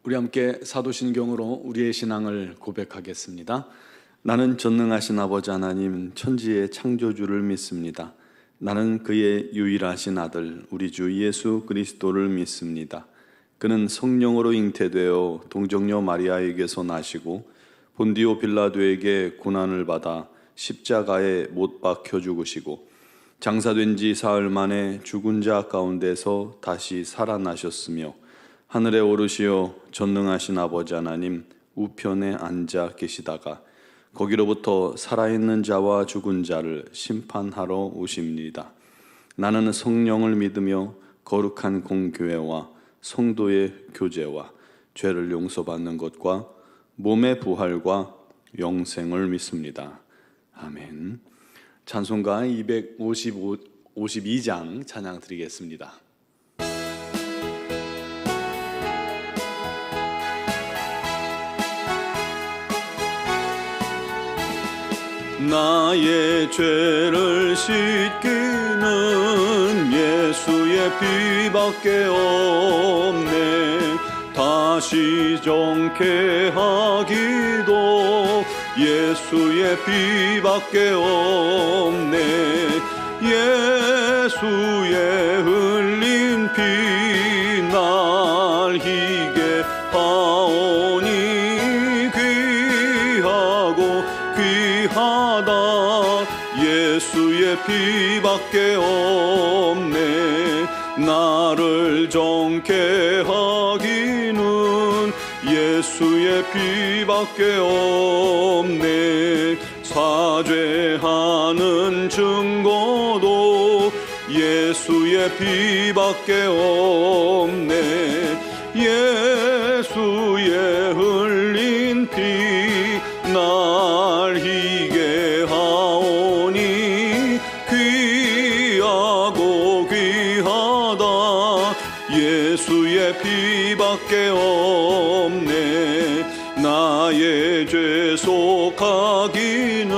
우리 함께 사도신경으로 우리의 신앙을 고백하겠습니다. 나는 전능하신 아버지 하나님 천지의 창조주를 믿습니다. 나는 그의 유일하신 아들 우리 주 예수 그리스도를 믿습니다. 그는 성령으로 잉태되어 동정녀 마리아에게서 나시고 본디오 빌라도에게 고난을 받아 십자가에 못 박혀 죽으시고 장사된 지 사흘 만에 죽은 자 가운데서 다시 살아나셨으며 하늘에 오르시어 전능하신 아버지 하나님 우편에 앉아 계시다가 거기로부터 살아있는 자와 죽은 자를 심판하러 오십니다. 나는 성령을 믿으며 거룩한 공교회와 성도의 교제와 죄를 용서받는 것과 몸의 부활과 영생을 믿습니다. 아멘. 찬송가 252장 찬양 드리겠습니다. 나의 죄를 씻기는 예수의 피밖에 없네. 다시 정케하기도 예수의 피밖에 없네. 예수의 흘린 피 날 희게 하오니 귀하고 귀하다. 예수의 피밖에 없네. 나를 정케 하기는 예수의 피밖에 없네. 사죄하는 증거도 예수의 피밖에 없네. 예수의 흘린 피 날 희게 하오니 귀하고 귀하다. 예수의 피밖에 없네. 나의 죄 속하기는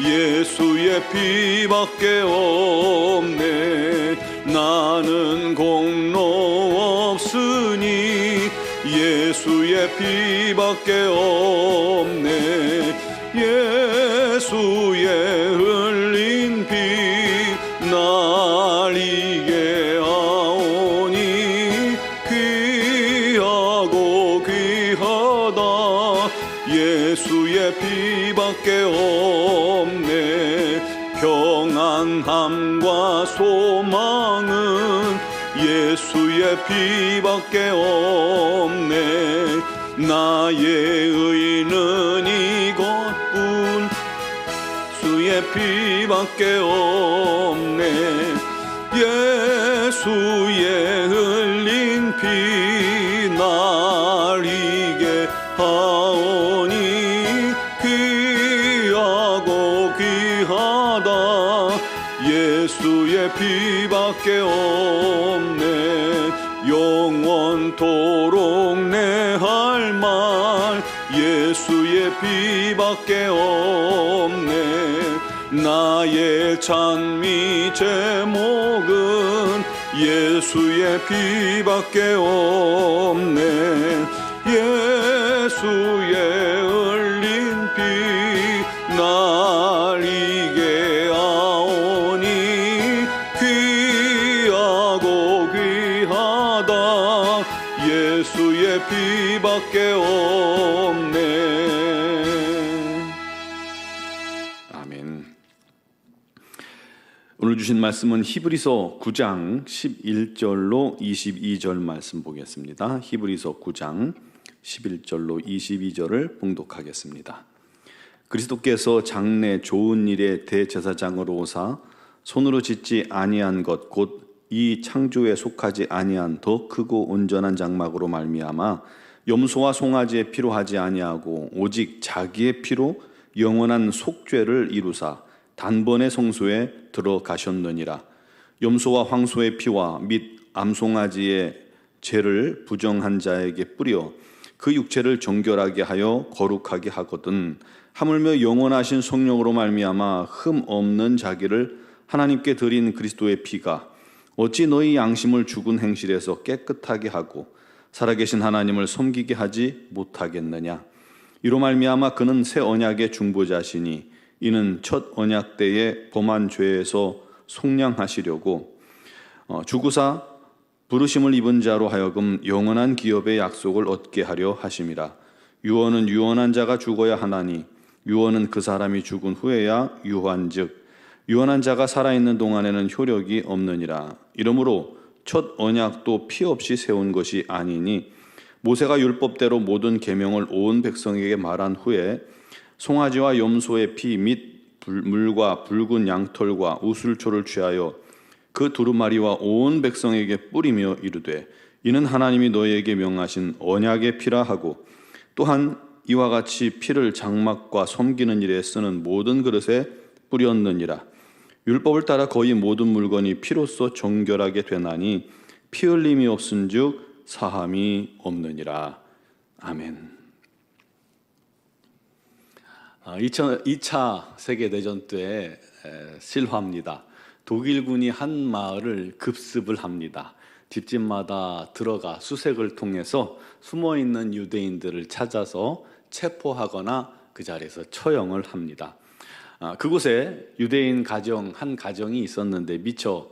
예수의 피밖에 없네. 나는 공로 없으니 예수의 피밖에 없네. 예수의 흘린 피 날 이게 하오니 귀하고 귀하다. 예수의 피밖에 없네. 평안함과 소망은 예수의 피밖에 없네. 나의 의는 이것뿐 예수의 피밖에 없네. 예수의 흘린 피 날 이게 하오니 귀하고 귀하다. 예수의 피밖에 없네. 영원토록 내 할 말 예수의 피밖에 없네. 나의 찬미 제목은 예수의 피밖에 없네. 예수의 흘린 피 날 이게 하오니 귀하고 귀하다. 예수의 피밖에 없네. 아멘. 오늘 주신 말씀은 히브리서 9장 11절로 22절 말씀 보겠습니다. 히브리서 9장 11절로 22절을 봉독하겠습니다. 그리스도께서 장래 좋은 일의 대제사장으로 오사 손으로 짓지 아니한 것 곧 이 창조에 속하지 아니한 더 크고 온전한 장막으로 말미암아 염소와 송아지의 피로 하지 아니하고 오직 자기의 피로 영원한 속죄를 이루사 단번에 성소에 들어가셨느니라. 염소와 황소의 피와 및 암송아지의 죄를 부정한 자에게 뿌려 그 육체를 정결하게 하여 거룩하게 하거든 하물며 영원하신 성령으로 말미암아 흠 없는 자기를 하나님께 드린 그리스도의 피가 어찌 너희 양심을 죽은 행실에서 깨끗하게 하고 살아계신 하나님을 섬기게 하지 못하겠느냐. 이로 말미암아 그는 새 언약의 중보자시니 이는 첫 언약 때에 범한 죄에서 속량하시려고 주구사 부르심을 입은 자로 하여금 영원한 기업의 약속을 얻게 하려 하심이라. 유언은 유언한 자가 죽어야 하나니 유언은 그 사람이 죽은 후에야 유한즉 유언한 자가 살아있는 동안에는 효력이 없느니라. 이러므로 첫 언약도 피 없이 세운 것이 아니니 모세가 율법대로 모든 계명을 온 백성에게 말한 후에 송아지와 염소의 피 및 물과 붉은 양털과 우슬초를 취하여 그 두루마리와 온 백성에게 뿌리며 이르되 이는 하나님이 너희에게 명하신 언약의 피라 하고 또한 이와 같이 피를 장막과 섬기는 일에 쓰는 모든 그릇에 뿌렸느니라. 율법을 따라 거의 모든 물건이 피로써 정결하게 되나니 피 흘림이 없은즉 사함이 없느니라. 아멘. 2차 세계대전 때 실화입니다. 독일군이 한 마을을 급습을 합니다. 집집마다 들어가 수색을 통해서 숨어있는 유대인들을 찾아서 체포하거나 그 자리에서 처형을 합니다. 그곳에 유대인 한 가정이 있었는데 미처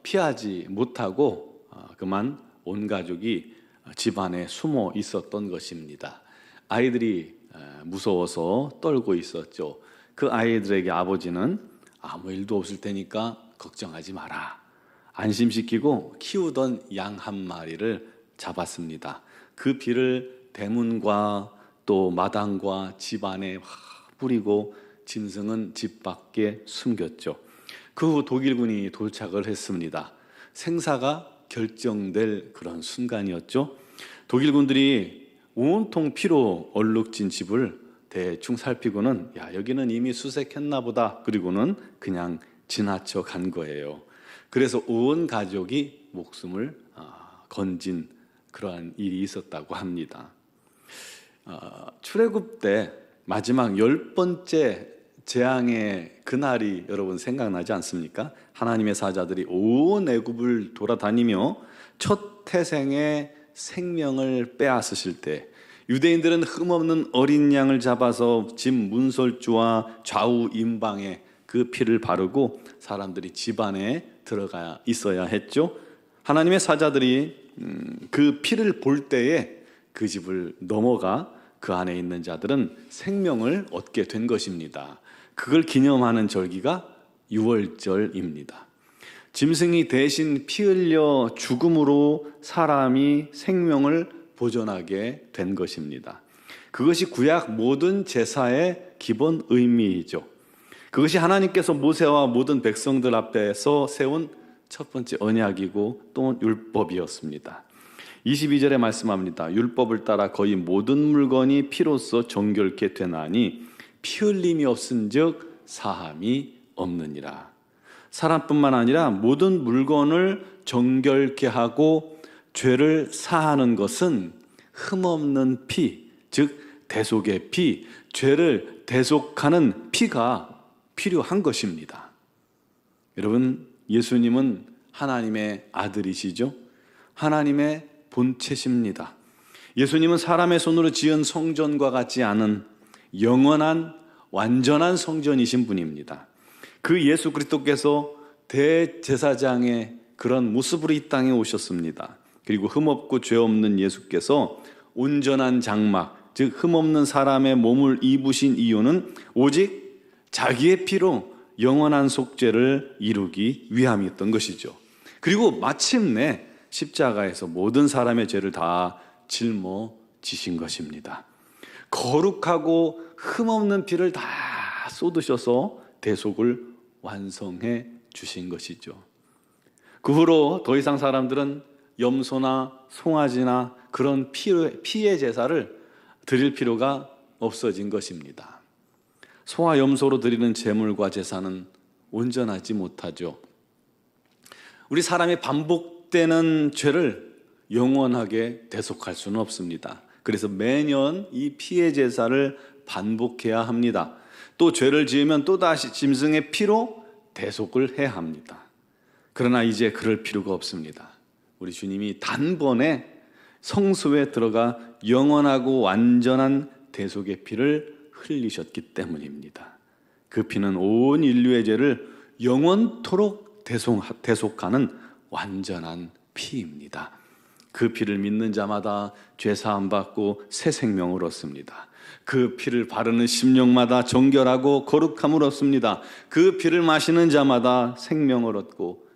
피하지 못하고 그만 온 가족이 집안에 숨어 있었던 것입니다. 아이들이 무서워서 떨고 있었죠. 그 아이들에게 아버지는 아무 일도 없을 테니까 걱정하지 마라. 안심시키고 키우던 양 한 마리를 잡았습니다. 그 피를 대문과 또 마당과 집 안에 뿌리고 짐승은 집 밖에 숨겼죠. 그 후 독일군이 도착을 했습니다. 생사가 결정될 그런 순간이었죠. 독일군들이 온통 피로 얼룩진 집을 대충 살피고는 여기는 이미 수색했나 보다. 그리고는 그냥 지나쳐 간 거예요. 그래서 온 가족이 목숨을 건진 그러한 일이 있었다고 합니다. 출애굽 때 마지막 10번째 재앙의 그날이 여러분 생각나지 않습니까? 하나님의 사자들이 온 애굽을 돌아다니며 첫 태생의 생명을 빼앗으실 때 유대인들은 흠없는 어린 양을 잡아서 집 문설주와 좌우 임방에 그 피를 바르고 사람들이 집 안에 들어가 있어야 했죠. 하나님의 사자들이 그 피를 볼 때에 그 집을 넘어가 그 안에 있는 자들은 생명을 얻게 된 것입니다. 그걸 기념하는 절기가 유월절입니다. 짐승이 대신 피 흘려 죽음으로 사람이 생명을 보존하게 된 것입니다. 그것이 구약 모든 제사의 기본 의미이죠. 그것이 하나님께서 모세와 모든 백성들 앞에서 세운 첫 번째 언약이고 또 율법이었습니다. 22절에 말씀합니다. 율법을 따라 거의 모든 물건이 피로써 정결케 되나니 피 흘림이 없은즉 사함이 없느니라. 사람뿐만 아니라 모든 물건을 정결케 하고 죄를 사하는 것은 흠없는 피, 즉 대속의 피, 죄를 대속하는 피가 필요한 것입니다. 여러분, 예수님은 하나님의 아들이시죠? 하나님의 본체십니다. 예수님은 사람의 손으로 지은 성전과 같지 않은 영원한 완전한 성전이신 분입니다. 그 예수 그리스도께서 대제사장의 그런 모습으로 이 땅에 오셨습니다. 그리고 흠없고 죄 없는 예수께서 온전한 장막, 즉 흠없는 사람의 몸을 입으신 이유는 오직 자기의 피로 영원한 속죄를 이루기 위함이었던 것이죠. 그리고 마침내 십자가에서 모든 사람의 죄를 다 짊어지신 것입니다. 거룩하고 흠없는 피를 다 쏟으셔서 대속을 완성해 주신 것이죠. 그 후로 더 이상 사람들은 염소나 송아지나 그런 피의 제사를 드릴 필요가 없어진 것입니다. 소와 염소로 드리는 제물과 제사는 온전하지 못하죠. 우리 사람이 반복되는 죄를 영원하게 대속할 수는 없습니다. 그래서 매년 이 피의 제사를 반복해야 합니다. 또 죄를 지으면 또다시 짐승의 피로 대속을 해야 합니다. 그러나 이제 그럴 필요가 없습니다. 우리 주님이 단번에 성소에 들어가 영원하고 완전한 대속의 피를 흘리셨기 때문입니다. 그 피는 온 인류의 죄를 영원토록 대속하는 완전한 피입니다. 그 피를 믿는 자마다 죄 사함 받고 새 생명을 얻습니다. 그 피를 바르는 심령마다 정결하고 거룩함을 얻습니다. 그 피를 마시는 자마다 생명을 얻고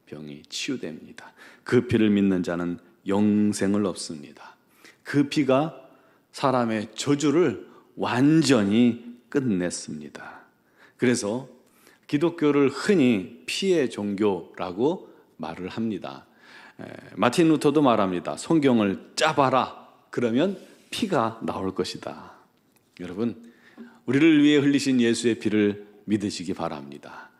병이 치유됩니다. 그 피를 믿는 자는 영생을 얻습니다. 그 피가 사람의 저주를 완전히 끝냈습니다. 그래서 기독교를 흔히 피의 종교라고 말을 합니다. 마틴 루터도 말합니다. 성경을 짜봐라. 그러면 피가 나올 것이다. 여러분, 우리를 위해 흘리신 예수의 피를 믿으시기 바랍니다.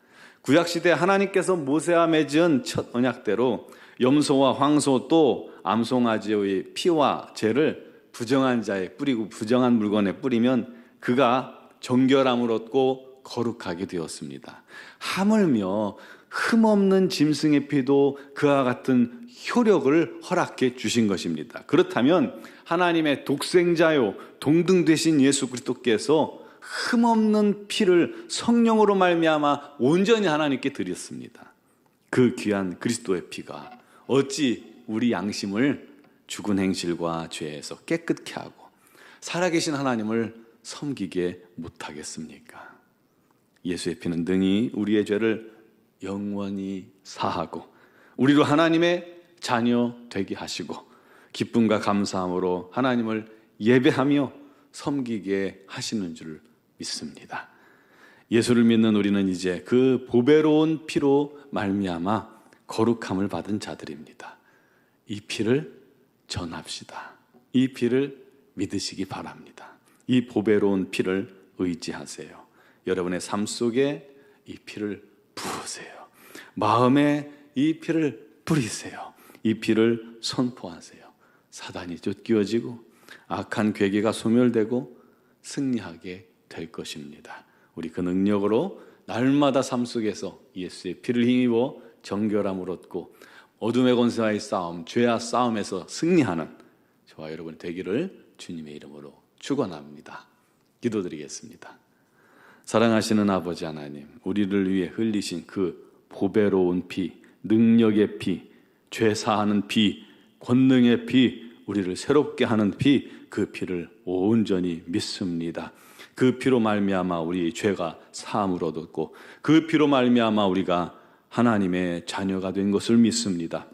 구약시대 하나님께서 모세와 맺은 첫 언약대로 염소와 황소 또 암송아지의 피와 죄를 부정한 자에 뿌리고 부정한 물건에 뿌리면 그가 정결함을 얻고 거룩하게 되었습니다. 하물며 흠없는 짐승의 피도 그와 같은 효력을 허락해 주신 것입니다. 그렇다면 하나님의 독생자요 동등 되신 예수 그리스도께서 흠없는 피를 성령으로 말미암아 온전히 하나님께 드렸습니다. 그 귀한 그리스도의 피가 어찌 우리 양심을 죽은 행실과 죄에서 깨끗게 하고 살아계신 하나님을 섬기게 못하겠습니까? 예수의 피는 능히 우리의 죄를 영원히 사하고 우리로 하나님의 자녀 되게 하시고 기쁨과 감사함으로 하나님을 예배하며 섬기게 하시는 줄 믿습니다. 예수를 믿는 우리는 이제 그 보배로운 피로 말미암아 거룩함을 받은 자들입니다. 이 피를 전합시다. 이 피를 믿으시기 바랍니다. 이 보배로운 피를 의지하세요. 여러분의 삶 속에 이 피를 부으세요. 마음에 이 피를 뿌리세요. 이 피를 선포하세요. 사단이 쫓겨지고 악한 괴계가 소멸되고 승리하게 될 것입니다. 우리 그 능력으로 날마다 삶 속에서 예수의 피를 힘입어 정결함을 얻고 어둠의 권세와의 싸움, 죄와 싸움에서 승리하는 저와 여러분 되기를 주님의 이름으로 축원합니다. 기도드리겠습니다. 사랑하시는 아버지 하나님, 우리를 위해 흘리신 그 보배로운 피, 능력의 피, 죄 사하는 피, 권능의 피, 우리를 새롭게 하는 피, 그 피를 온전히 믿습니다. 그 피로 말미암아 우리 죄가 사함을 얻었고 그 피로 말미암아 우리가 하나님의 자녀가 된 것을 믿습니다.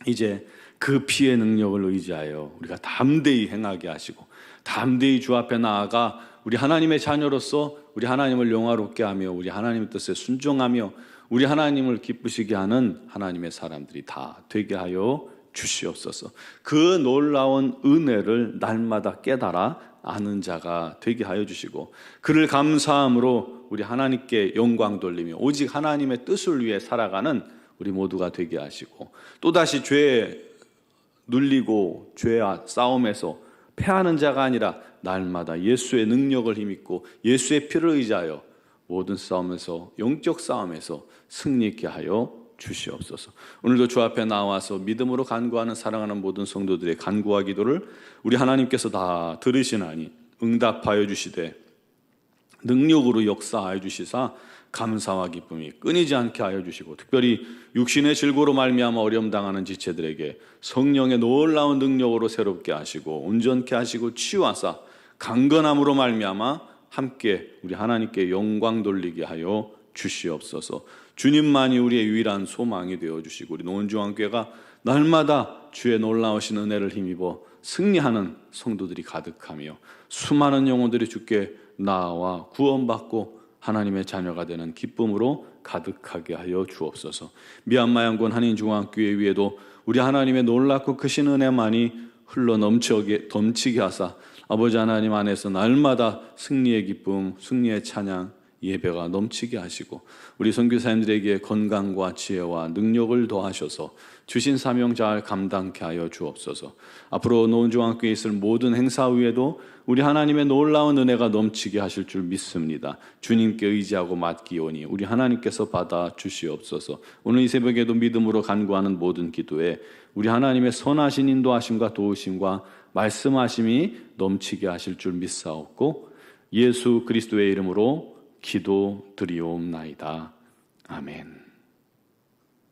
이제 그 피의 능력을 의지하여 우리가 담대히 행하게 하시고 담대히 주 앞에 나아가 우리 하나님의 자녀로서 우리 하나님을 영화롭게 하며 우리 하나님의 뜻에 순종하며 우리 하나님을 기쁘시게 하는 하나님의 사람들이 다 되게 하여 주시옵소서. 그 놀라운 은혜를 날마다 깨달아 아는 자가 되게 하여 주시고 그를 감사함으로 우리 하나님께 영광 돌리며 오직 하나님의 뜻을 위해 살아가는 우리 모두가 되게 하시고 또다시 죄에 눌리고 죄와 싸움에서 패하는 자가 아니라 날마다 예수의 능력을 힘입고 예수의 피를 의지하여 모든 싸움에서 영적 싸움에서 승리 있게 하여 주시옵소서. 오늘도 주 앞에 나와서 믿음으로 간구하는 사랑하는 모든 성도들의 간구와 기도를 우리 하나님께서 다 들으시나니 응답하여 주시되 능력으로 역사하여 주시사 감사와 기쁨이 끊이지 않게 하여 주시고 특별히 육신의 질고로 말미암아 어려움 당하는 지체들에게 성령의 놀라운 능력으로 새롭게 하시고 온전케 하시고 치유하사 강건함으로 말미암아 함께 우리 하나님께 영광 돌리게 하여 주시옵소서. 주님만이 우리의 유일한 소망이 되어주시고 우리 노원중앙교회가 날마다 주의 놀라우신 은혜를 힘입어 승리하는 성도들이 가득하며 수많은 영혼들이 주께 나와 구원받고 하나님의 자녀가 되는 기쁨으로 가득하게 하여 주옵소서. 미얀마양군 한인중앙교회 위에도 우리 하나님의 놀랍고 크신 은혜만이 흘러 넘치게 하사 아버지 하나님 안에서 날마다 승리의 기쁨, 승리의 찬양, 예배가 넘치게 하시고 우리 선교사님들에게 건강과 지혜와 능력을 더하셔서 주신 사명 잘 감당케 하여 주옵소서. 앞으로 노은중학교에 있을 모든 행사 후에도 우리 하나님의 놀라운 은혜가 넘치게 하실 줄 믿습니다. 주님께 의지하고 맡기오니 우리 하나님께서 받아 주시옵소서. 오늘 이 새벽에도 믿음으로 간구하는 모든 기도에 우리 하나님의 선하신 인도하심과 도우심과 말씀하심이 넘치게 하실 줄 믿사옵고 예수 그리스도의 이름으로 기도드리옵나이다. 아멘.